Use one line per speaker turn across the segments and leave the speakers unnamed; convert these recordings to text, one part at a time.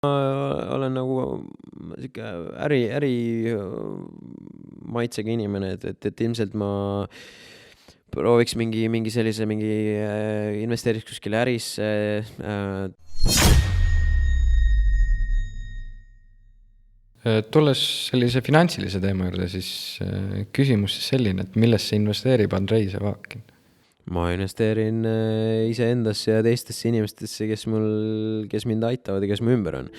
Olen nagu sihuke äri maitsega inimene, et ilmselt ma prooviks mingi sellise, investeeriks kuskile ärisse.
Tulles sellise finantsilise teema juurde, siis küsimus siis selline, et millesse investeerib Andrei Sevakin?
Ma investeerin iseendasse ja teistesse inimestesse, kes mind aitavad ja kes mu ümber on.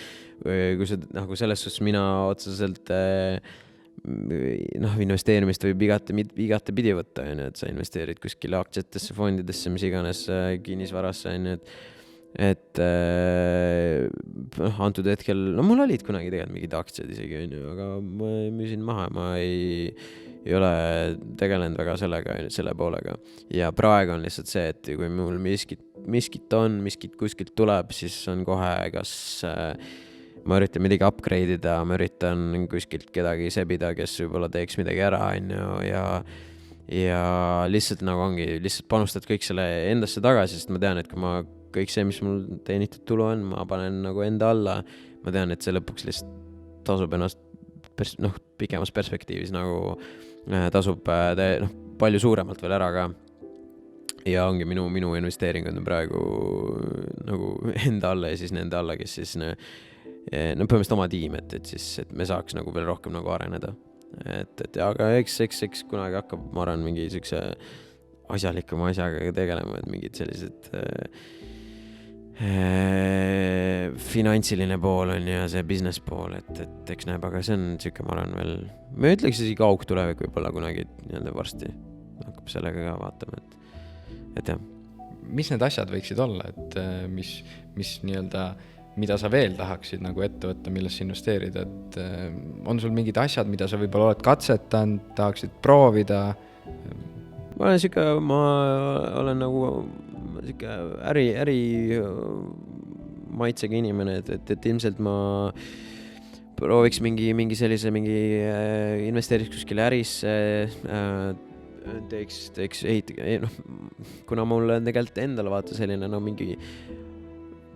Kui see, nagu selles suhtes mina otseselt investeerimist võib igate pidi võtta, et sa investeerid kuskile aktsiatesse, fondidesse, mis iganes kinnisvarasse, et antud hetkel, mul olid kunagi tegelikult mingid aktsiad isegi, aga ma müüsin maha, ma ei ole tegelenud väga selle poolega. Ja praegu on lihtsalt see, et kui mul miskit kuskilt tuleb, siis on kohe, kas ma üritan midagi upgrade ida, ma üritan kuskilt kedagi sebida, kes võib-olla teeks midagi ära, ja lihtsalt nagu ongi, lihtsalt panustad kõik selle endasse tagasi, sest ma tean, et kui ma kõik see, mis mul teenitud tulu on, ma panen nagu enda alla, ma tean, et see lõpuks lihtsalt tasub ennast pikemas perspektiivis nagu tasub palju suuremalt veel ära ka. Ja ongi minu investeeringud on praegu nagu enda alla ja siis nende alla, kes siis põhimõtteliselt oma tiim, et me saaks nagu veel rohkem nagu areneda. Aga eks kunagi hakkab, ma arvan, mingi siukse asjalikuma asjaga tegelema, et mingid sellised finantsiline pool on ja see business pool, et eks näeb, aga see on siuke, ma arvan veel, ma ütleks isegi augtulevik võib-olla kunagi varsti hakkab sellega ka vaatama, et jah.
Mis need asjad võiksid olla, et mis nii-öelda, mida sa veel tahaksid nagu ette võtta, millesse investeerida, et on sul mingid asjad, mida sa võib-olla oled katsetanud, tahaksid proovida?
Ma olen nagu siuke äri maitsega inimene, et ilmselt ma prooviks mingi sellise, investeeriks kuskile ärisse, teeks kuna mul on tegelikult endale vaata selline mingi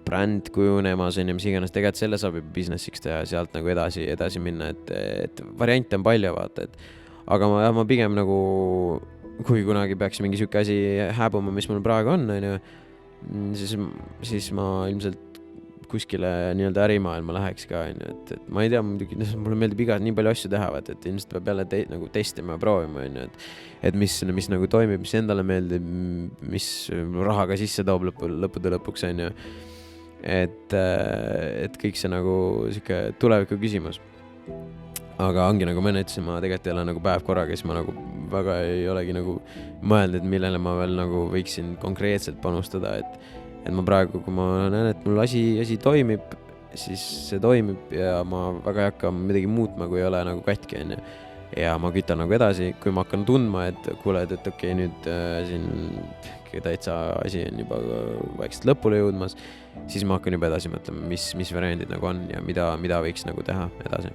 bränd kujunemas on ja mis iganes, tegelikult selle saab juba businessiks teha ja sealt nagu edasi minna, et variante on palju vaata, aga ma pigem nagu, kui kunagi peaks mingi siuke asi hääbuma, mis mul praegu on, siis ma ilmselt kuskile nii-öelda ärimaailma läheks ka, et ma ei tea, mulle meeldib nii palju asju teha, et ilmselt peab jälle nagu testima ja proovima, et mis nagu toimib, mis endale meeldib, mis raha ka sisse toob lõppude lõpuks, et kõik see nagu siuke tuleviku küsimus. Aga ongi nagu ma ütlesin, ma tegelikult ei ole nagu päev korraga, siis ma nagu väga ei olegi nagu mõelnud, et millele ma veel nagu võiksin konkreetselt panustada, et ma praegu, kui ma näen, et mul asi toimib, siis see toimib ja ma väga ei hakka midagi muutma, kui ei ole nagu katki, ja ma kütan nagu edasi, kui ma hakkan tundma, et kuule, et okei, nüüd siin täitsa asi on juba vaikselt lõpule jõudmas, siis ma hakkan juba edasi mõtlema, mis variandid nagu on ja mida võiks nagu teha edasi.